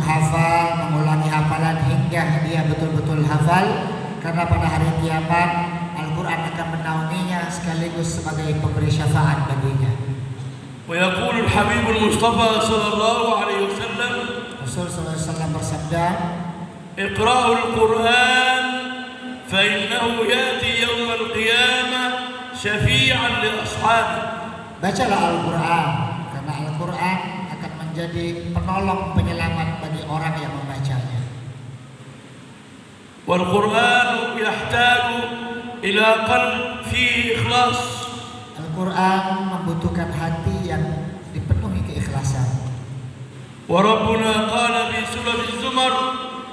menghafal, mengulangi hafalan hingga dia betul-betul hafal, karena pada hari kiamat Al-Quran akan menaunginya sekaligus sebagai pemberi syafaat baginya. ويقول الحبيب المصطفى صلى الله عليه وسلم Rasul SAW bersabda, اقرأوا القرآن فإنه يأتي يوم القيامة شفيعا لأصحابه. bacalah Al-Quran, karena Al-Quran akan menjadi penolong penyelamat bagi orang yang membacanya. والقرآن يحتاج إلى قلب فيه إخلاص. Al-Quran membutuhkan hati yang dipenuhi keikhlasan. وربنا قال في سورة الزمر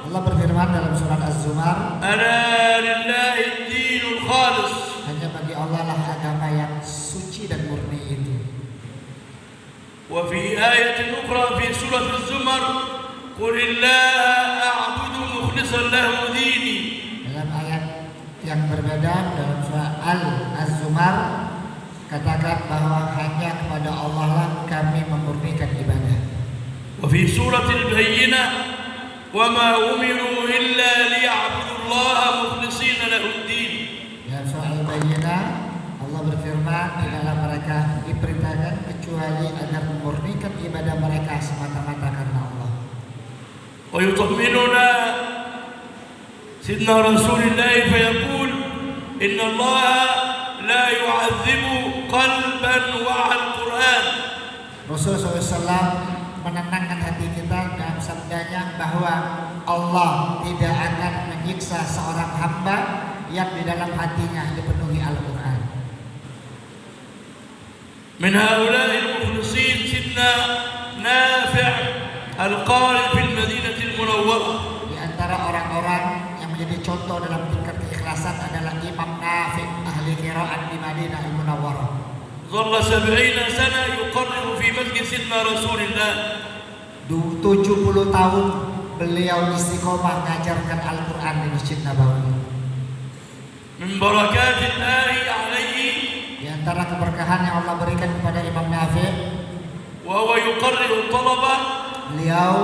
Allah berfirman dalam surat Az-Zumar, ألا لله الدين الخالص. hanya bagi Allah lah agama yang suci dan murni itu. وفي آية أخرى في سورة الزمر قل الله أعبد مخلصا له ديني. Dalam ayat yang berbeda dalam surat Az-Zumar, katakan bahwa hanya kepada Allah lah kami memurnikan ibadah. وفي سورة البينة وما أمروا إلا ليعبدوا الله مخلصين له الدين. Dalam surah Al-Bayyinah Allah berfirman, tidaklah mereka diperintahkan kecuali agar memurnikan ibadah mereka semata-mata karena Allah. ويطمئننا سيدنا رسول الله فيقول إن الله لا يعذب قلبا وعى القرآن. Rasul SAW menenangkan hati kita dalam sabdanya bahwa Allah tidak akan menyiksa seorang hamba yang di dalam hatinya dipenuhi Al-Quran. من هؤلاء المخلصين سيدنا نافع القارئ في المدينة المنورة. Di antara orang-orang yang menjadi contoh dalam tingkat keikhlasan adalah Imam Nafi, ahli qiraat di Madinah Al-Munawwarah. ظل 70 سنة يقرر في مسجد سيدنا رسول الله. 70 tahun beliau istiqomah mengajarkan Al-Quran di Masjid Nabawi. من بركات الله عليه Di antara keberkahan yang Allah berikan kepada Imam Nafi, وهو يقرر الطلبة beliau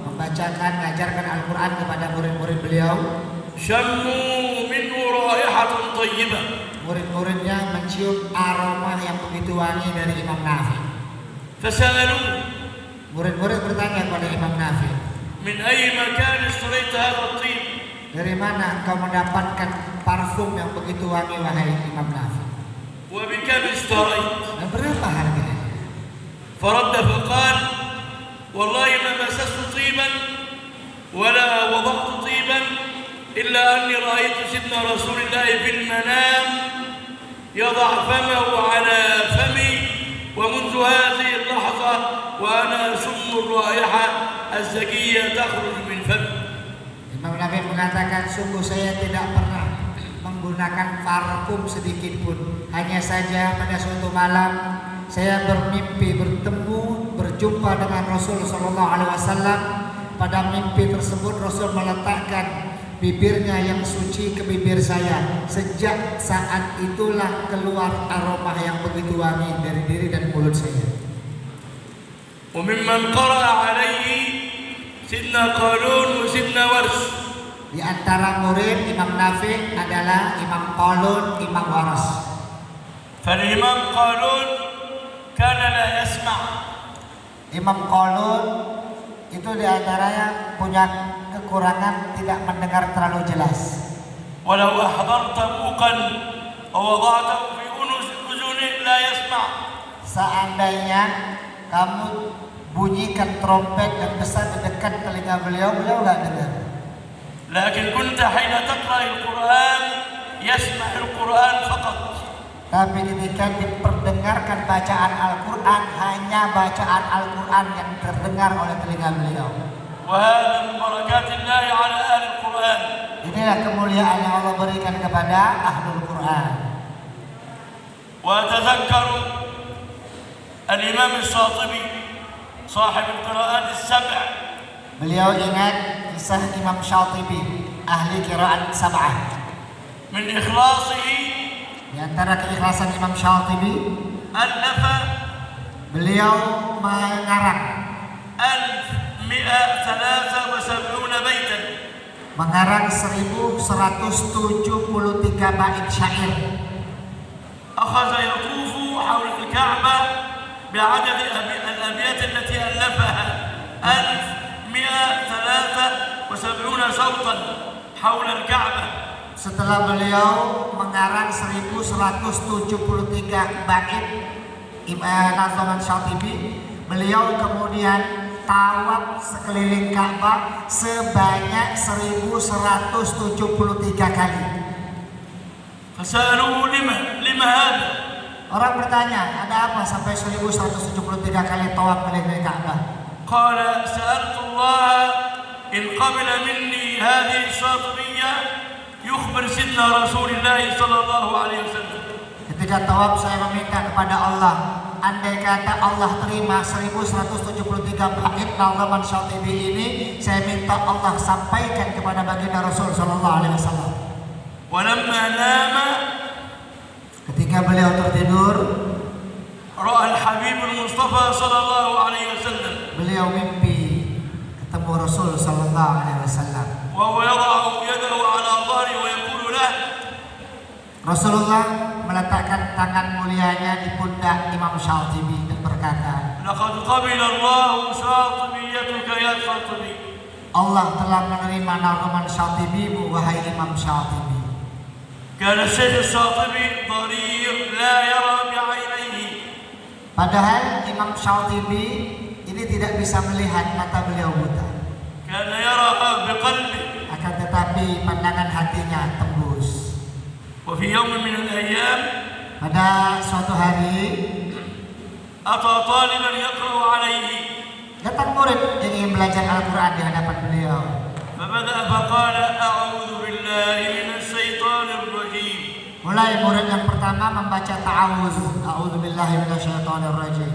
membacakan, mengajarkan Al-Quran kepada murid-murid beliau. شموا منه رائحة طيبة. Murid-muridnya mencium aroma yang begitu wangi dari Imam Nafi. فسألوه Murid-murid bertanya kepada Imam Nafi, من أي مكان اشتريت هذا الطيب؟ dari mana engkau mendapatkan parfum yang begitu wangi wahai Imam Nafi? وبكم اشتريت؟ Dan berapa harganya? فرد فقال والله ما مسست طيبا ولا وضعت طيبا إلا أني رأيت سيدنا رسول الله في المنام يضع فمه على فمي ومنذ هذه اللحظة وأنا أشم الرائحة الزكية تخرج من فمي. Imam Nafi mengatakan, sungguh saya tidak pernah menggunakan parfum sedikit pun. Hanya saja pada suatu malam saya bermimpi berjumpa dengan Rasul Sallallahu Alaihi Wasallam. Pada mimpi tersebut Rasul meletakkan bibirnya yang suci ke bibir saya. Sejak saat itulah keluar aroma yang begitu wangi dari diri dan mulut saya. وممن قرأ عليه سيدنا قالون وسيدنا ورش. Di antara murid Imam Nafi adalah Imam Qalun, Imam Waras. فالإمام قالون كان لا يسمع. Imam Qalun itu di antaranya punya kekurangan tidak mendengar terlalu jelas. ولو أحضرت بوقا ووضعته في أذنه لا يسمع. Seandainya kamu bunyikan trompet dan besar di dekat telinga beliau nggak dengar. لكن كنت حين تقرأ القرآن يسمع القرآن فقط. Tapi ketika diperdengarkan bacaan Al-Quran, hanya bacaan Al-Quran yang terdengar oleh telinga beliau. وهذا من بركات الله على أهل القرآن. Inilah kemuliaan yang Allah berikan kepada Ahlul Quran. وأتذكر الإمام الشاطبي صاحب القراءات السبع. Beliau ingat kisah Imam Syatibi, ahli qiraat sab'ah. من إخلاصه Di antara keikhlasan Imam Syatibi, ألف beliau mengarang 1123 mengarang 1173 bait syair. أخذ يطوف حول الكعبة بعدد الأبيات التي ألفها 1173 صوتا حول الكعبة. Setelah beliau mengarang 1173 bait Nazaman Syatibi, beliau kemudian tawaf sekeliling Ka'bah sebanyak 1173 kali. فسألوه لما هذا؟ Orang bertanya, ada apa sampai 1173 kali tawaf keliling Ka'bah? قال سألت الله إن قبل مني هذه الشاطبية يخبر سيدنا رسول الله صلى الله عليه وسلم. Ketika tawaf saya meminta kepada Allah, andai kata Allah terima 1173 bait Nazaman Syatibi ini, saya minta Allah sampaikan kepada baginda Rasul sallallahu alaihi wasallam. ولما نام Ketika beliau tertidur, رأى الحبيب المصطفى صلى الله عليه وسلم beliau mimpi ketemu Rasul sallallahu alaihi wasallam. وهو يضع يده على ظهره ويقول له. Rasulullah meletakkan tangan mulianya di pundak Imam Syatibi dan berkata, لقد قبل الله شاطبيتك يا شاطبي. Allah telah menerima Nazaman Syatibimu wahai Imam Syatibi. كان الشيخ الشاطبي ضرير لا يرى بعينيه. Padahal Imam Syatibi ini tidak bisa melihat, mata beliau buta. كان يراها بقلبه. Akan tetapi pandangan hatinya tembus. وفي يوم من الأيام Pada suatu hari أتى طالبا يقرأ عليه. datang murid yang ingin belajar Al-Quran di hadapan beliau. فبدأ فقال أعوذ بالله من الشيطان الرجيم. Mulai murid yang pertama membaca ta'awuz, a'udzubillahi minasyaitonirrajim.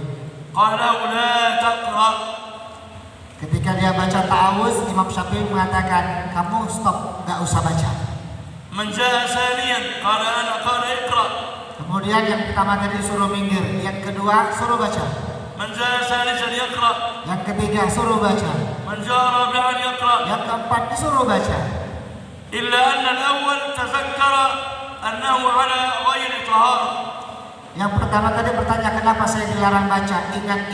قال له لا تقرأ. Ketika dia baca ta'awuz, Imam Syafi'i mengatakan, kamu stop, gak usah baca. من جاء ثانيا قال أنا قال اقرأ. Kemudian yang pertama tadi suruh minggir, yang kedua suruh baca, من جاء ثالثا يقرأ. yang ketiga suruh baca, من جاء رابعا يقرأ. yang keempat disuruh baca. إلا أن الأول تذكر أنه على غير طهارة. Yang pertama tadi bertanya kenapa saya dilarang baca, ingat,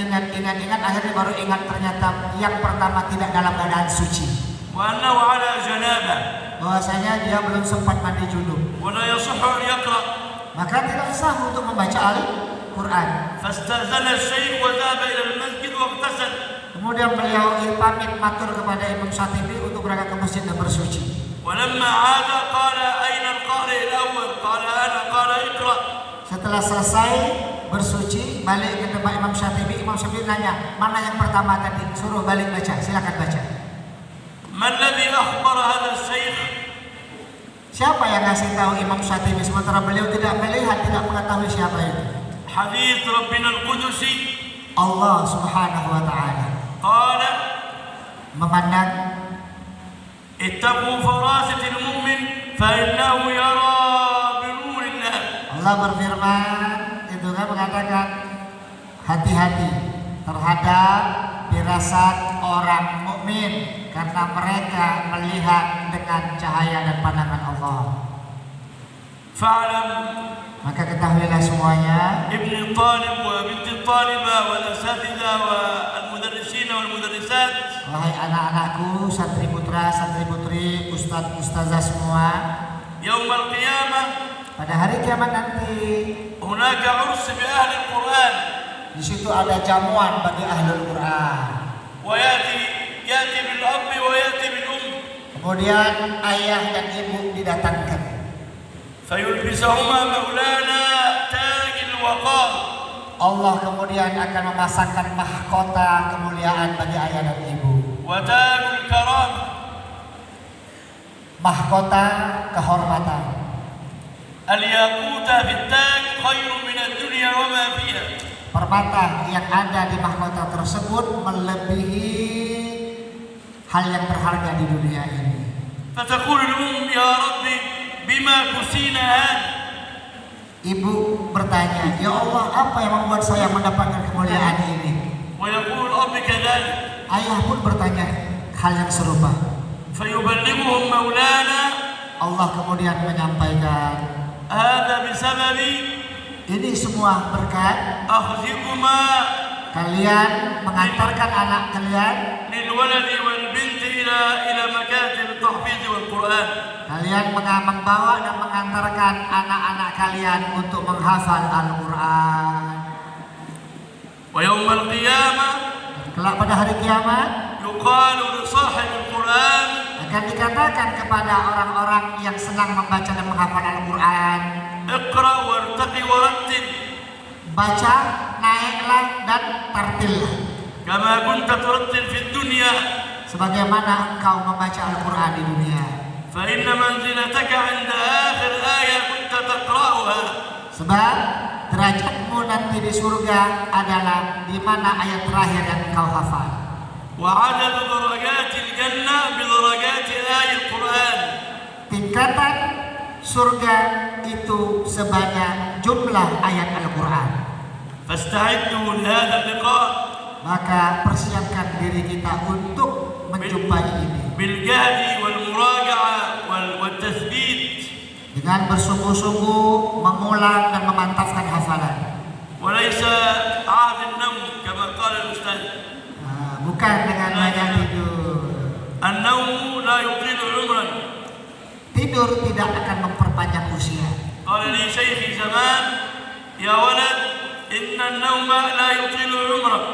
akhirnya baru ingat ternyata yang pertama tidak dalam keadaan suci, وأنه على جنابة bahwasanya dia belum sempat mandi junub, ولا يصح أن يقرأ. maka tidak sah untuk membaca Al-Quran. فاستأذن الشيخ وذهب إلى المسجد واغتسل. Kemudian beliau pamit matur kepada Imam Syatibi untuk berangkat ke masjid dan bersuci. ولما عاد قال أين القارئ الأول؟ قال أنا. قال اقرأ. Setelah selesai bersuci, balik ke tempat Imam Syatibi. Imam Syatibi nanya, mana yang pertama tadi? Suruh balik baca, silakan baca. ما الذي أخبر هذا الشيخ؟ Siapa yang ngasih tahu Imam Syatibi sementara beliau tidak melihat, tidak mengetahui siapa itu? حديث ربنا القدسي. Allah Subhanahu wa taala قال memandang, اتقوا فراسة المؤمن فإنه يرى بنور الله. Allah berfirman, itu kan mengatakan hati-hati terhadap firasat orang mukmin karena mereka melihat dengan cahaya dan pandangan Allah. فاعلم Maka ketahuilah semuanya, ابن الطالب وبنت الطالبة والأساتذة والمدرسين والمدرسات، wahai anak-anakku, santri putra, santri putri, ustadz, ustazah semua, يوم القيامة pada hari kiamat nanti هناك عرس بأهل القرآن. di situ ada jamuan bagi ahlul Quran. يأتي بالأب ويأتي بالأم. Kemudian ayah dan ibu didatangkan. فيلبسهما مولانا تاج الوقار. Allah kemudian akan memasangkan mahkota kemuliaan bagi ayah dan ibu. وتاج الكرامة. Mahkota kehormatan. الياقوت في التاج خير من الدنيا وما فيها. Permata yang ada di mahkota tersebut melebihi hal yang berharga di dunia ini. فتقول الأم يا ربي بما كسينا هذا. Ibu bertanya, ya Allah, apa yang membuat saya mendapatkan kemuliaan ini? ويقول الأب كذلك. Ayah pun bertanya hal yang serupa. فيبلغهم مولانا Allah kemudian menyampaikan, هذا بسبب ini semua berkat أخذكما kalian mengantarkan anak kalian, للولد والبنت إلى مكاتب التحفيظ والقرآن. kalian membawa dan mengantarkan anak-anak kalian untuk menghafal Al-Quran. ويوم القيامة Kelak pada hari kiamat يقال لصاحب القرآن akan dikatakan kepada orang-orang yang senang membaca dan menghafal Al-Quran, اقرأ وارتقي ورتل baca, naiklah dan tartillah كما كنت ترتل في الدنيا sebagaimana engkau membaca Al-Quran di dunia. فإن منزلتك عند آخر آية كنت تقرأها. Sebab derajatmu nanti di surga adalah di mana ayat terakhir yang engkau hafal. وعدد درجات الجنة بدرجات آية القرآن. Tingkatan surga itu sebanyak jumlah ayat Al-Quran. فاستعدوا لهذا اللقاء. Maka persiapkan diri kita untuk menjumpai ini بالجهد والمراجعة والتثبيت. dengan bersungguh-sungguh mengulang dan memantapkan hafalan. وليس عهد النوم كما قال الأستاذ. Bukan dengan banyak tidur. النوم لا يطيل عمرا. Tidur tidak akan memperpanjang usia. قال لي شيخي زمان يا ولد إن النوم لا يطيل عمرك.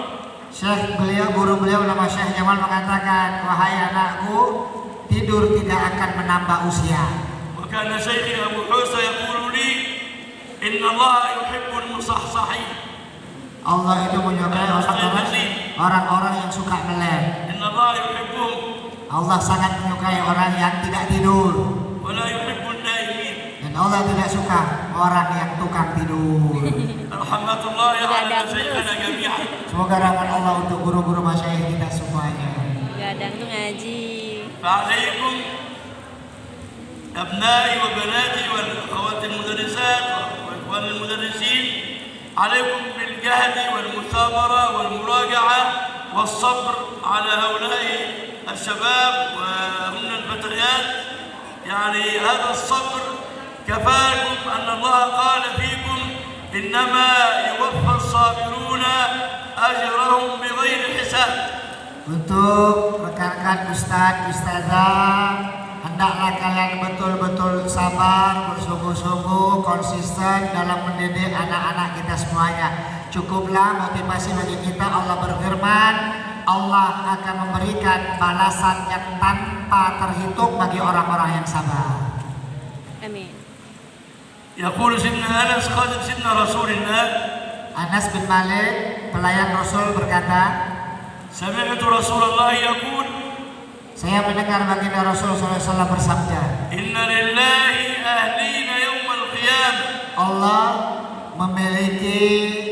Syekh beliau, guru beliau nama Syekh Jamal mengatakan, wahai anakku, tidur tidak akan menambah usia. وكان شيخي أبو حوسة يقول لي إن الله يحب المصحصحين. Allah itu menyukai orang-orang yang suka melek. إن الله يحبهم. Allah sangat menyukai orang yang tidak tidur. ولا يحب النائمين. Dan Allah tidak suka orang yang tukang tidur. رحمة الله على شيخنا جميعا. Semoga rahmat Allah untuk guru-guru masyayikh kita semuanya. Gadang tuh ngaji. فعليكم أبنائي وبناتي والأخوات المدرسات وإخوان المدرسين عليكم بالجهد والمثابرة والمراجعة والصبر على هؤلاء الشباب وهن الفتيات. يعني هذا الصبر كفاكم أن الله قال فيكم إنما يوفى الصابرون أجرهم بغير حساب. Untuk rekan-rekan ustadz, ustazah, hendaklah kalian betul-betul sabar, bersungguh-sungguh, konsisten dalam mendidik anak-anak kita semuanya. Cukuplah motivasi bagi kita. Allah berfirman, Allah akan memberikan balasan yang tanpa terhitung bagi orang-orang yang sabar. Amin. يقول سيدنا أنس خادم سيدنا رسول الله. Anas bin Malik, pelayan Rasul berkata, سمعت رسول الله يقول saya mendengar baginda Rasul SAW bersabda, إن لله أهلين يوم القيامة. Allah memiliki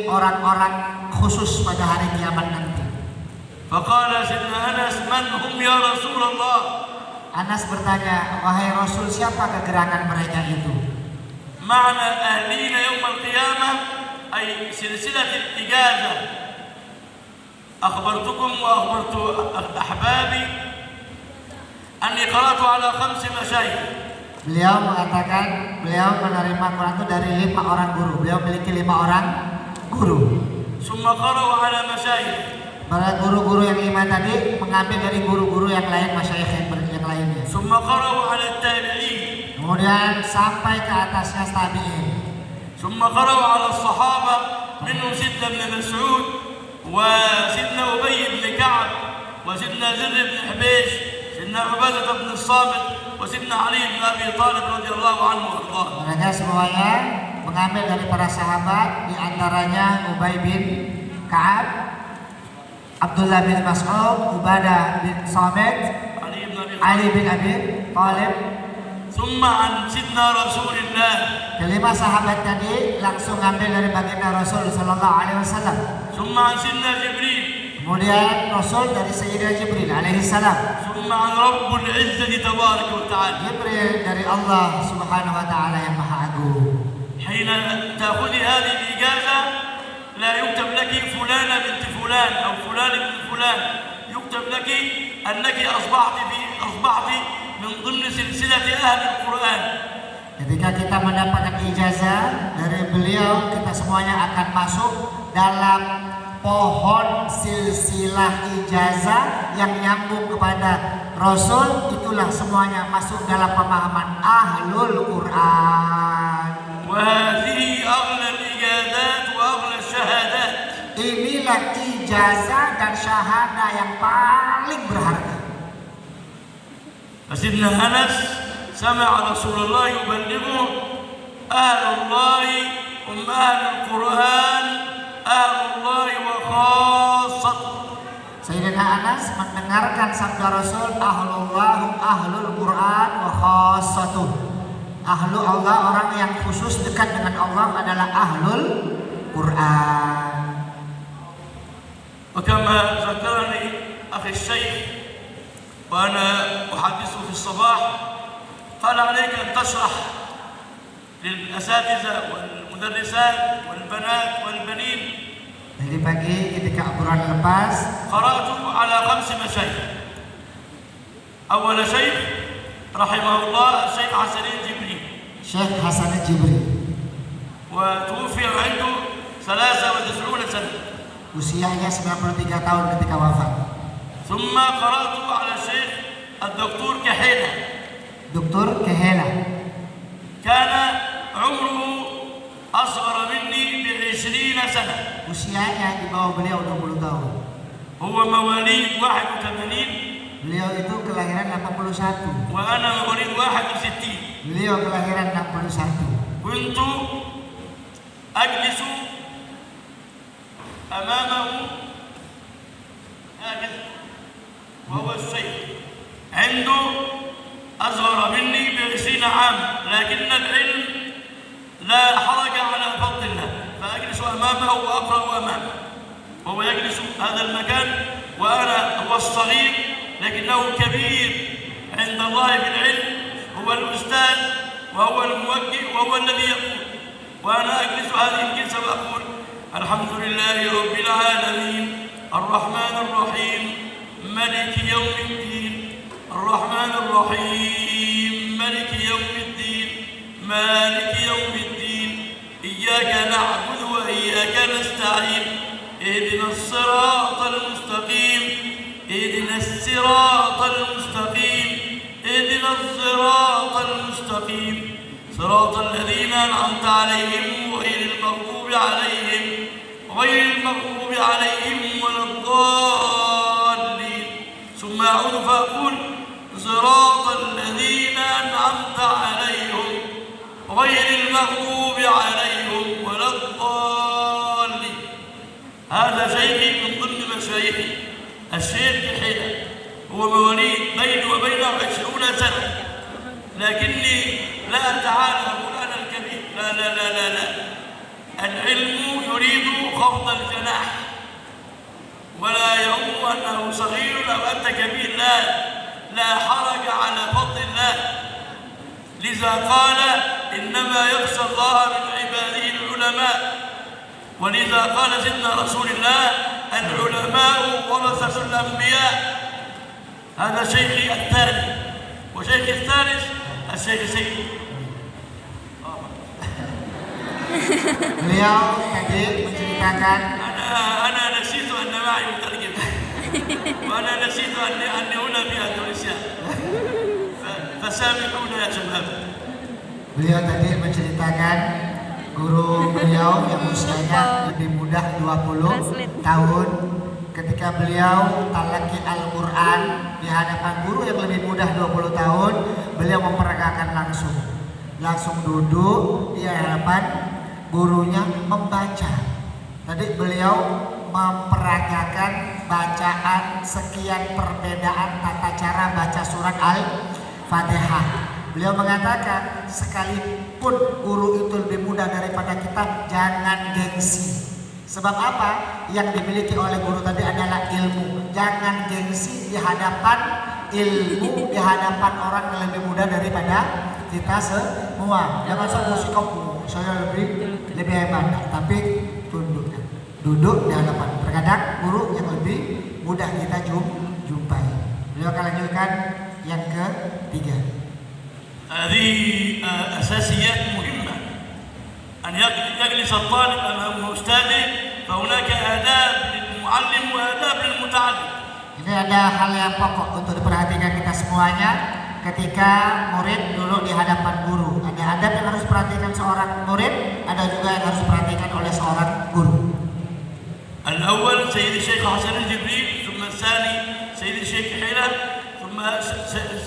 orang-orang khusus pada hari kiamat nanti. فقال سيدنا أنس من هم يا رسول الله. Anas bertanya, wahai Rasul, siapa kegerangan mereka itu? معنى أهلين يوم القيامة أي سلسلة الإجازة. أخبرتكم وأخبرت أحبابي أني قرأت على 5 مشايخ. Beliau mengatakan, beliau menerima Quran itu dari 5 orang guru. Beliau memiliki 5 orang guru. ثم قرأوا على مشايخ. Para guru-guru yang 5 tadi mengambil dari guru-guru yang lain, masyayikh yang lainnya. ثم قرأوا على التابعين. Kemudian sampai ke atasnya tabi'in. ثم قرأوا على الصحابة منهم سيدنا ابن مسعود وسيدنا أبي بن كعب وسيدنا زر بن حبيش سيدنا عبادة بن الصامت وسيدنا علي بن أبي طالب رضي الله عنه وأرضاه. Mereka semuanya mengambil dari para sahabat, di antaranya Ubay bin Ka'ab, Abdullah bin Mas'ud, Ubadah bin Samit, Ali bin Abi Thalib. ثم عن سيدنا رسول الله. Kelima sahabat tadi langsung ambil dari baginda Rasul sallallahu alaihi wasallam. ثم عن سيدنا جبريل. Kemudian Rasul dari Sayyidina Jibril alaihi salam. ثم عن رب العزة تبارك وتعالى. Jibril dari Allah Subhanahu wa taala yang Maha Agung. حين تأخذي هذه الإجازة لا يكتب لك فلانة بنت فلان أو فلان بن فلان، يكتب يكتب لك أنك أصبحت من ضمن سلسلة أهل القرآن. Ketika kita mendapatkan ijazah dari beliau, kita semuanya akan masuk dalam pohon silsilah ijazah yang nyambung kepada Rasul. Itulah semuanya masuk dalam pemahaman Ahlul Quran. وهذه أغلى الإجازات وأغلى الشهادات. Inilah ijazah dan syahadah yang paling berharga. فسيدنا أنس سمع رسول الله يبلغه أهل الله هم أهل القرآن أهل الله وخاصته. Sayyidina Anas mendengarkan sabda Rasul, Ahlullah ahlul Quran wa khassatuh. Ahlu Allah, orang yang khusus dekat dengan Allah adalah ahlul Quran. وكما ذكرني أخي الشيخ وأنا أحدثه في الصباح، قال عليك أن تشرح للأساتذة والمدرسات والبنات والبنين. Jadi pagi ketika obrolan lepas, قرأت على 5 مشايخ. أول شيخ رحمه الله الشيخ حسن الجبري، Syekh Hasan Jibri, وتوفي عنده 93 سنة. usianya 93 tahun ketika wafat. ثم قرأت على الشيخ الدكتور كحيلة، Dr. Kehela, كان عمره أصغر مني ب20 سنة. usianya di bawah beliau 20 tahun. هو مواليد 81 Beliau itu kelahiran 81. وأنا مواليد 61. Beliau kelahiran 61. كنت أجلس أمامه هكذا وهو الشيخ عنده أصغر مني ب20 عام، لكن العلم لا حرج على فضل الله، فأجلس أمامه وأقرأ أمامه وهو يجلس هذا المكان وأنا هو الصغير لكنه كبير عند الله في العلم، هو الأستاذ وهو الموجه وهو الذي يقول، وأنا أجلس هذه الجلسة وأقول الحمد لله رب العالمين الرحمن الرحيم ملك يوم الدين الرحمن الرحيم ملك يوم الدين مالك يوم الدين إياك نعبد وإياك نستعين اهدنا الصراط المستقيم اهدنا الصراط المستقيم اهدنا الصراط المستقيم صراط الذين أنعمت عليهم غير المغضوب عليهم ولا الضالين. ثم أعود فأقول صراط الذين أنعمت عليهم غير المغضوب عليهم ولا الضالين. هذا شيخي من ضمن مشايخي الشيخ كحيلة، هو مواليد بيني وبينه 20 سنة، لكني لا أتعالى أقول أنا الكبير، لا لا لا لا لا، العلم يريد خفض الجناح ولا يهم أنه صغير أو أنت كبير، لا لا حرج على فضل الله. لذا قال إنما يخشى الله من عباده العلماء، ولذا قال سيدنا رسول الله العلماء ورثة الأنبياء. هذا شيخي الثاني، وشيخي الثالث الشيخ سيد. Beliau tadi menceritakan أنا نسيت أن معي مترجم وأنا نسيت أني هنا في أندونيسيا، فسامحونا يا شباب. beliau tadi menceritakan guru beliau yang usianya lebih muda 20 tahun ketika beliau talaki Al-Quran di hadapan guru yang lebih muda 20 tahun, beliau memperagakan langsung duduk di hadapan gurunya membaca. Tadi beliau memperagakan bacaan sekian perbedaan tata cara baca surat Al-Fatihah. Beliau mengatakan sekalipun guru itu lebih muda daripada kita, jangan gengsi. Sebab apa? Yang dimiliki oleh guru tadi adalah ilmu. Jangan gengsi di hadapan ilmu, di hadapan orang yang lebih muda daripada kita semua. Jangan sombong sikap, saya lebih hebat, tapi duduk di hadapan. Terkadang guru yang lebih mudah kita jumpai. Beliau akan lanjutkan yang ketiga. هذه أساسيات مهمة أن يجلس الطالب أمام أستاذه فهناك آداب للمعلم وآداب للمتعلم. Ini ada hal yang pokok untuk diperhatikan kita semuanya ketika murid duduk di hadapan guru. Ada adab yang harus diperhatikan seorang murid, ada juga yang harus diperhatikan oleh seorang guru. الأول سيد الشيخ حسن الجبريل، ثم الثاني سيد الشيخ حيلة، ثم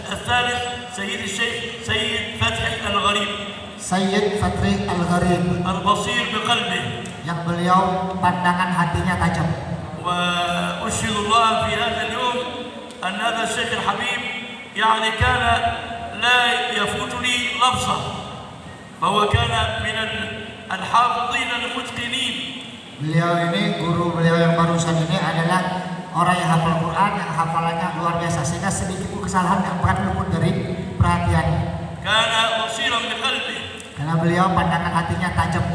الثالث سيد الشيخ سيد فتحي الغريب. Sayyid Fatri Al-Gharib, البصير بقلبه. yang beliau pandangan hatinya tajam. وأشهد الله في هذا اليوم أن هذا الشيخ الحبيب يعني كان لا يفوت لي لفظة، فهو كان من الحافظين المتقنين. Beliau ini, guru beliau yang barusan ini adalah orang yang hafal Quran, yang hafalannya luar biasa, sehingga sedikit kesalahan yang akan luput dari perhatiannya. كان بصيرا بقلبه. Karena beliau pandangan hatinya tajam.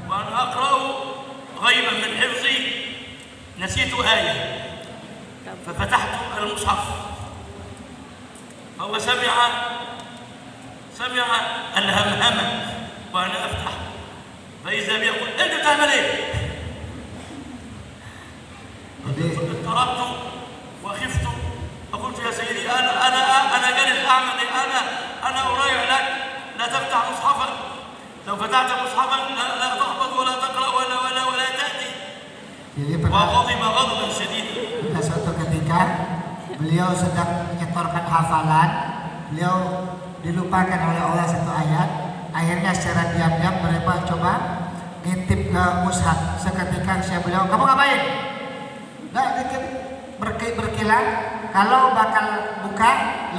وأنا أقرأ غيبا من حفظي نسيت آية ففتحت المصحف فهو سمع الهمهمة وأنا أفتح فإذا بيقول أنت تعمل إيه؟ اضطربت وخفت فقلت يا سيدي أنا جالس أعمل إيه؟ أنا أراجع لك، لا تفتح مصحفا، لو فتحت مصحفا لا تحفظ ولا تقرأ ولا تأتي. وغضب غضبا شديدا. Pada suatu ketika beliau sedang menyetorkan hafalan, beliau dilupakan oleh Allah satu ayat. Akhirnya secara diam-diam mereka coba ngintip ke mushaf. Seketika saya beliau, kamu ngapain? Nggak dikit berkilat. Kalau bakal buka,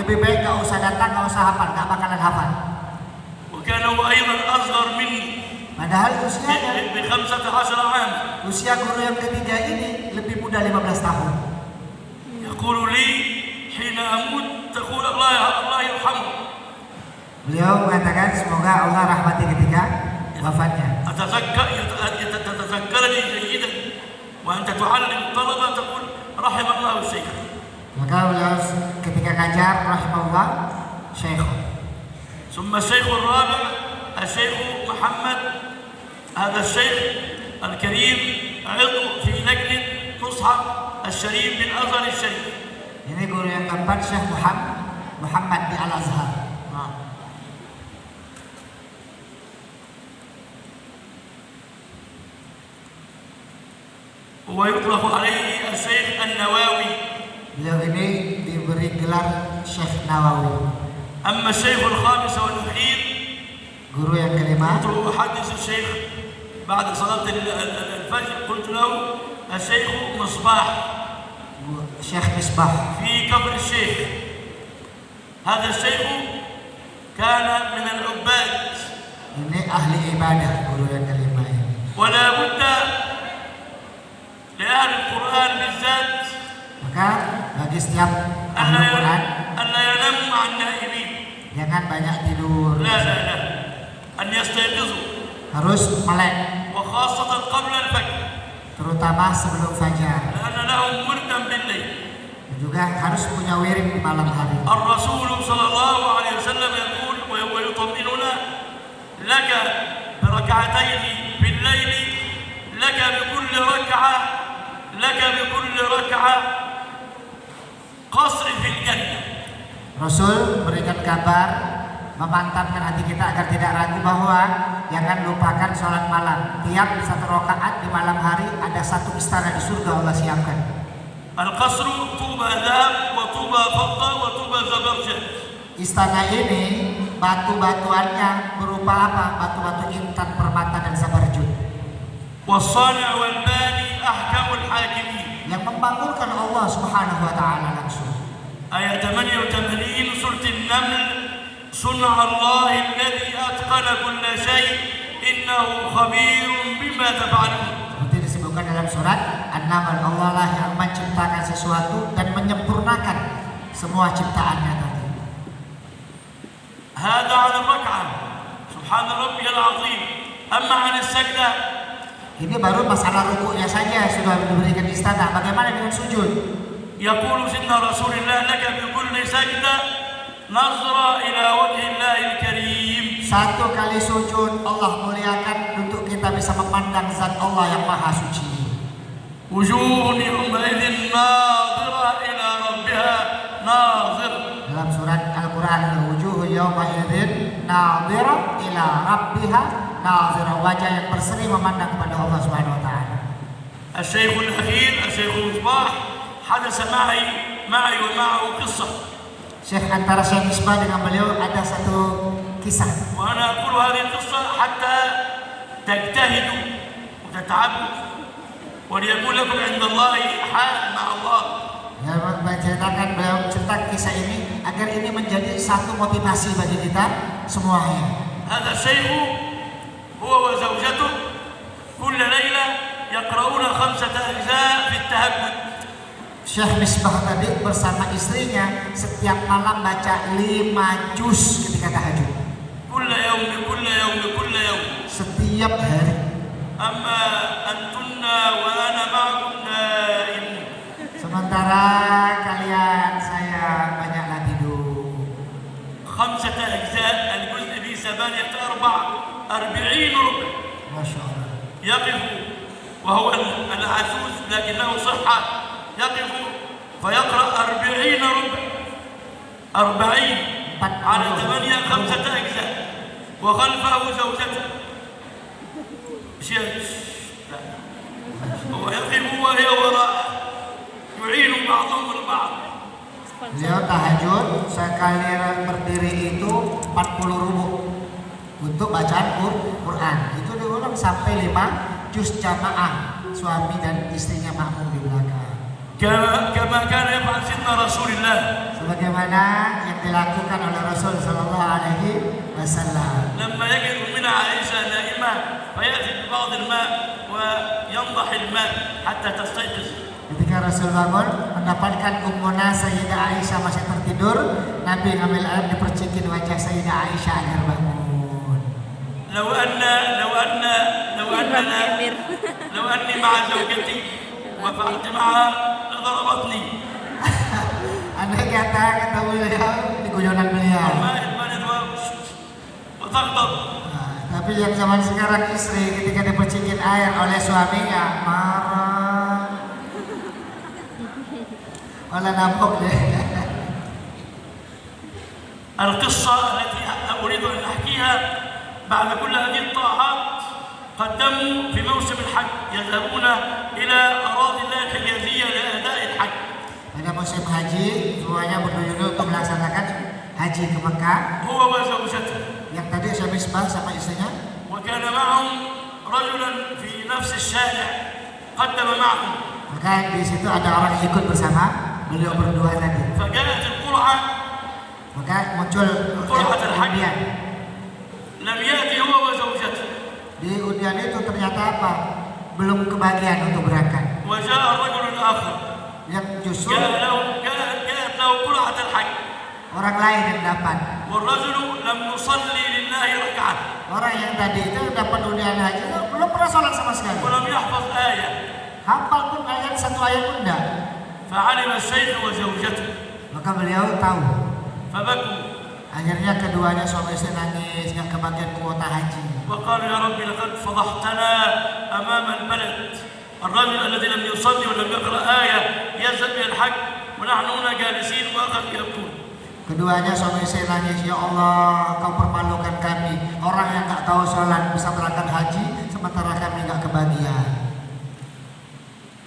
lebih baik nggak usah datang, nggak usah hafal, nggak bakalan hafal. وكان هو أيضا أصغر مني. Padahal usianya ب15 عام. usia guru yang ketiga ini lebih muda 15 tahun. يقول لي حين أموت تقول الله يرحمه. Beliau mengatakan semoga Allah rahmati ketika wafatnya. تتذكرني جيدا وأنت تعلم الطلبة تقول رحم الله الشيخ. Maka beliau ketika ngajar rahimahullah syekh. ثم الشيخ الرابع الشيخ محمد، هذا الشيخ الكريم عضو في لجنة مصحف الشريف بالأزهر الشريف. Ini guru yang keempat, Syekh Muhammad di Al-Azhar. ويطلق عليه الشيخ النواوي. Beliau ini diberi gelar Syekh Nawawi. أما الشيخ الخامس والأخير Guru yang kelima, كنت أحدث الشيخ بعد صلاة الفجر قلت له الشيخ مصباح Syekh Misbah. في قبر الشيخ. هذا الشيخ كان من العباد. Ini ahli ibadah, guru yang kelima ini. ولا بد لأهل القرآن بالذات Maka bagi setiap ahli Quran, ألا يناموا مع النائمين. jangan banyak tidur. لا أن يستيقظوا Harus melek, وخاصة قبل الفجر terutama sebelum fajar. لأن لهم وردا بالليل. Dan juga harus punya wirid di malam hari. الرسول صلى الله عليه وسلم يقول ويطمئننا لك بركعتين بالليل، لك بكل ركعة قصر في الجنة. Rasul berikan kabar, memantapkan hati kita agar tidak ragu bahwa jangan lupakan sholat malam. Tiap satu rakaat di malam hari ada satu istana di surga Allah siapkan. القصر طوبى ذهب وطوبى فضة وطوبى زبرجد. Istana ini batu-batuannya berupa apa? Batu-batu intan, permata dan sabarjud. والصانع والباني أحكم الحاكمين. Yang membangunkan Allah Subhanahu wa taala langsung. آية 88 سورة النمل صنع الله الذي أتقن كل شيء إنه خبير بما تفعلون. Seperti disebutkan dalam surat An-Naml, Allah lah yang menciptakan sesuatu dan menyempurnakan semua ciptaannya tadi. هذا عن الركعة سبحان ربي العظيم. أما عن السجدة Ini baru masalah rukuknya saja sudah diberikan istana. Bagaimana dengan sujud? يقول سيدنا رسول الله لك بكل سجدة نظرة إلى وجه الله الكريم. Satu kali sujud Allah muliakan untuk kita bisa memandang zat Allah yang maha suci. وجوه يومئذ ناظرة إلى ربها ناظر. Dalam surat Al-Quran, wujuh yawma idzin nadhirah ila rabbiha nadhirah, wajah yang berseri memandang kepada Allah Subhanahu wa taala. الشيخ الأخير الشيخ مصباح حدث معي ومعه قصة. Syekh antara Syekh Misbah dengan beliau ada satu kisah. وأنا أقول هذه القصة حتى تجتهدوا وتتعبوا وليكون لكم عند الله حال مع الله. Ya, menceritakan beliau menceritakan kisah ini agar ini menjadi satu motivasi bagi kita semuanya. هذا الشيخ هو وزوجته كل ليلة يقرؤون 5 أجزاء في التهجد. Syekh Misbah tadi bersama istrinya setiap malam baca 5 juz ketika tahajud. كل يوم كل يوم كل يوم. Setiap hari. أما أنتن وأنا معكم نائم. Sementara kalian saya banyaklah tidur. 5 أجزاء الجزء في 48 ربع. Masya Allah. يقف وهو العجوز لكنه صحة يقف فيقرأ 40 ربع 40 على 8 5 أجزاء وخلفه زوجته لا هو يقف وهي وراءه يعين بعضهم البعض. Beliau tahajud sekali berdiri itu 40 rubuk untuk bacaan Quran. Itu diulang sampai 5 juz jamaah, suami dan istrinya makmum di belakang. كما كان يفعل سيدنا رسول الله. Sebagaimana yang dilakukan oleh Rasul sallallahu alaihi wasallam. لما يجد من عائشة نائمة فيأتي ببعض الماء وينضح الماء حتى تستيقظ. Ketika Rasul bangun mendapatkan Ummuna Sayyidah Aisyah masih tertidur, Nabi ngambil air dipercikin wajah Sayyidah Aisyah agar bangun. لو أني مع زوجتي وفعلت معها لضربتني. Andai kata kata beliau di guyonan beliau. وتغضب. Tapi yang zaman sekarang istri ketika dipercikin air oleh suaminya marah. Olah nabok deh. القصة التي أريد أن أحكيها بعد كل هذه الطاعات قدموا في موسم الحج يذهبون إلى أراضي الله الحجازية لأداء الحج. Pada musim haji semuanya berduyun untuk melaksanakan haji ke Mekah. هو وزوجته. Yang tadi Syekh Misbah sama istrinya. وكان معهم رجلا في نفس الشارع قدم معهم. Maka di situ ada orang yang ikut bersama beliau berdua tadi. فجاءت القرعة. Maka muncul undian. لم يأتي هو وزوجته. Di undian itu ternyata apa? Belum kebagian untuk berangkat. وجاء الرجل الآخر. Yang justru جاءت له قرعة الحج. orang lain yang dapat. والرجل لم يصلي لله ركعة. Orang yang tadi itu dapat undian haji itu belum pernah sholat sama sekali. ولم يحفظ آية. Hafal pun ayat satu ayat pun enggak. فعلم الشيخ وزوجته. Maka beliau tahu. فبكوا. Akhirnya keduanya suami istri nangis nggak kebagian kuota haji. وقالوا يا رب لقد فضحتنا أمام البلد. الرجل الذي لم يصلي ولم يقرأ آية يذهب إلى الحج ونحن هنا جالسين وأخذ يبكون. Keduanya suami istri nangis, ya Allah, kau permalukan kami. Orang yang nggak tahu sholat bisa berangkat haji, sementara kami nggak kebagian.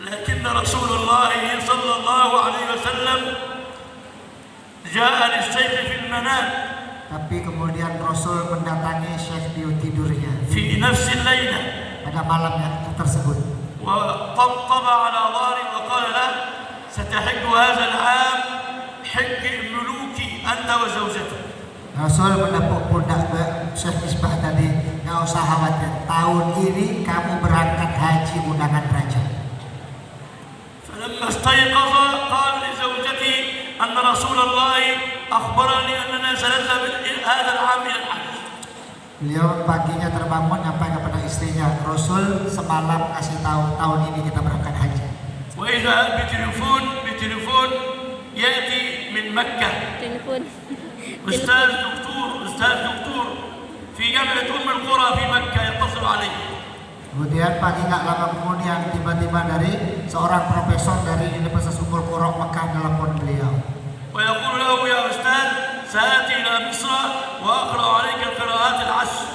لكن رسول الله صلى الله عليه وسلم جاء للشيخ في المنام. Tapi kemudian Rasul mendatangi Syekh di tidurnya في نفس الليلة. pada malam yang tersebut. وطبطب على ظهره وقال له ستحج هذا العام حج ملوكي أنت وزوجتك. Rasul menepuk pundak Syekh Misbah tadi, nggak usah khawatir, tahun ini kamu berangkat haji undangan raja. فلما استيقظ قال لزوجته أن رسول الله أخبرني أننا سنذهب هذا العام إلى الحج. Beliau paginya terbangun nyampaikan kepada istrinya, Rasul semalam kasih tahu tahun ini kita berangkat haji. وإذا بتليفون التليفون يأتي من مكة Telepon. أستاذ دكتور في جامعة أم القرى في مكة يتصل علي. Kemudian pagi nggak lama kemudian tiba-tiba dari seorang profesor dari Universitas Ummul Qura Mekah telepon beliau. ويقول له يا أستاذ سآتي إلى مصر وأقرأ عليك القراءات العشر.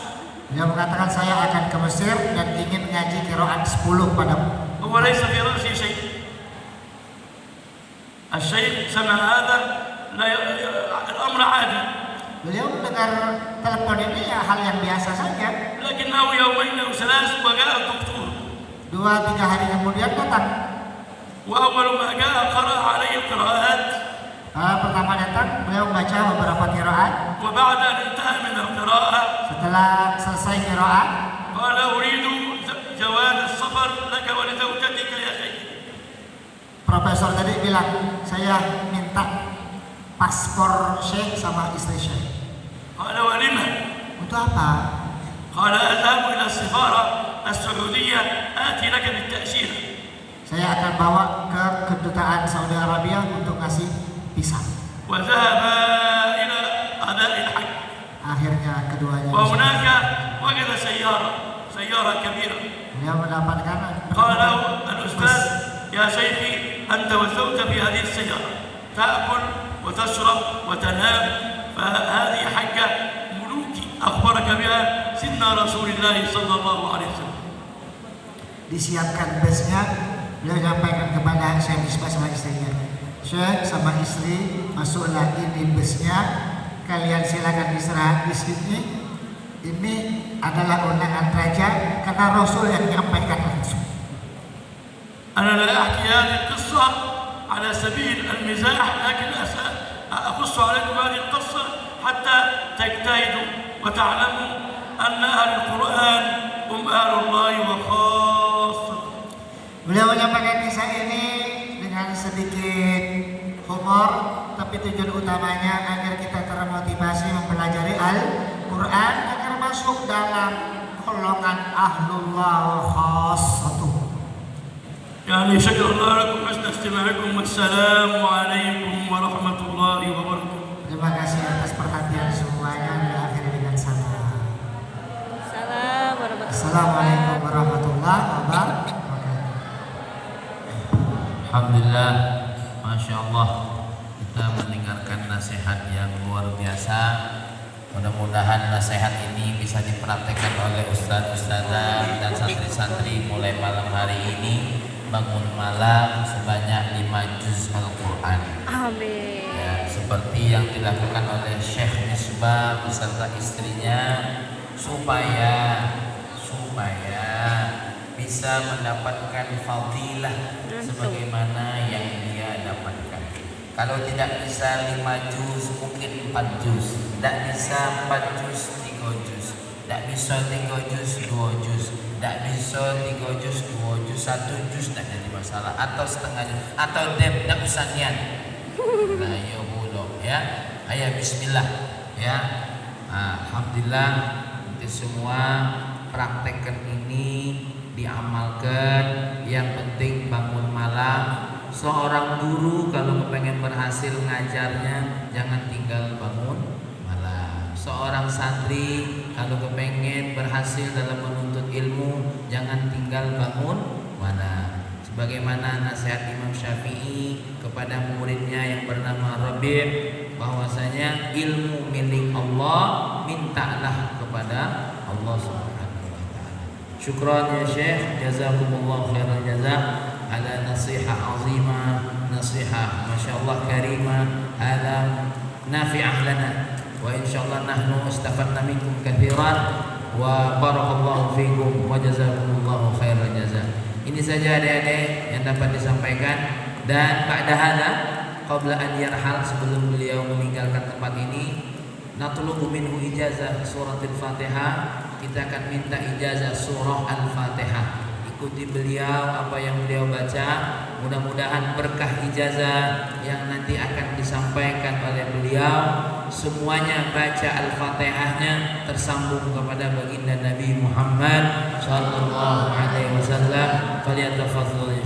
Dia mengatakan saya akan ke Mesir dan ingin ngaji qiraat 10 padamu. هو ليس في رأسه شيء. الشيخ سمع هذا الأمر عادي. Beliau mendengar telepon ini ya hal yang biasa saja. لكنه يومين أو ثلاث وجاء الدكتور. 2-3 hari kemudian datang. وأول ما جاء قرأ عليه القراءات. Pertama datang beliau membaca beberapa qiraat. وبعد أن انتهى من القراءة Setelah selesai qiraat, قال أريد جواز السفر لك ولزوجتك يا شيخ. profesor tadi bilang saya minta paspor Syekh sama istri Syekh. قال ولما؟ Untuk apa? قال أذهب إلى السفارة السعودية آتي لك بالتأشيرة. Saya akan bawa ke kedutaan Saudi Arabia untuk ngasih visa. وذهب إلى أداء الحج. Akhirnya keduanya bisa. وهناك وجد سيارة كبيرة. Dia mendapatkan قال له الأستاذ يا شيخي أنت والزوجة في هذه السيارة تأكل وتشرب وتنام فهذه حجة ملوكي أخبرك بها سيدنا رسول الله صلى الله عليه وسلم. Disiapkan busnya, beliau menyampaikan kepada Syekh Misbah sama istrinya. Syekh sama istri masuklah ini busnya, kalian silakan istirahat di sini. Ini adalah undangan raja karena Rasul yang menyampaikan langsung. أنا لا أحكي هذه القصة على سبيل المزاح لكن أقص عليكم هذه القصة حتى تجتهدوا وتعلموا أن أهل القرآن هم أهل الله وخاصة. Beliau menyampaikan kisah ini dengan sedikit humor, tapi tujuan utamanya agar kita termotivasi mempelajari Al-Quran agar masuk dalam golongan ahlullah wa khassatuh. يعني شكر الله لكم حسن استماعكم والسلام عليكم ورحمة الله وبركاته. Terima kasih atas perhatian semuanya dan akhiri dengan salam. Assalamualaikum warahmatullahi wabarakatuh. Alhamdulillah, Masya Allah, kita mendengarkan nasihat yang luar biasa. Mudah-mudahan nasihat ini bisa dipraktekkan oleh ustadz-ustadzah dan santri-santri mulai malam hari ini. Bangun malam sebanyak 5 juz Al-Quran. Amin. Ya, seperti yang dilakukan oleh Syekh Misbah beserta istrinya supaya bisa mendapatkan fadilah sebagaimana yang dia dapatkan. Kalau tidak bisa 5 juz, mungkin 4 juz. Tidak bisa 4 juz, 3 juz. Tidak bisa 3 juz, 2 juz. Tidak bisa 3 juz, 2 juz, 1 juz tidak jadi masalah. Atau setengah juz, atau tidak usah niat. Nah, ya boleh ya. Ayo bismillah ya. Alhamdulillah, nanti semua praktekkan ini, diamalkan. Yang penting bangun malam. Seorang guru kalau pengen berhasil ngajarnya, jangan tinggal bangun malam. Seorang santri kalau kepengen berhasil dalam menuntut ilmu, jangan tinggal bangun malam. Sebagaimana nasihat Imam Syafi'i kepada muridnya yang bernama Rabi', bahwasanya ilmu milik Allah, mintalah kepada Allah Subhanahu wa taala. Syukran ya Syekh, jazakumullah khairan jazak ala nasihat azimah, nasihat masyaallah karimah, hada nafi'ah lana wa insyaallah nahnu istafadna minkum katsiran wa barakallahu fikum wa jazakumullahu khairan jazak. Ini saja adik-adik yang dapat disampaikan, dan ba'da hada qabla an yarhal, sebelum beliau meninggalkan tempat ini, natlubu minhu ijazah suratul Fatihah. Kita akan minta ijazah surah Al-Fatihah. Ikuti beliau apa yang beliau baca. Mudah-mudahan berkah ijazah yang nanti akan disampaikan oleh beliau, semuanya baca Al-Fatihahnya tersambung kepada baginda Nabi Muhammad sallallahu alaihi wasallam. Faliyatafadhal ya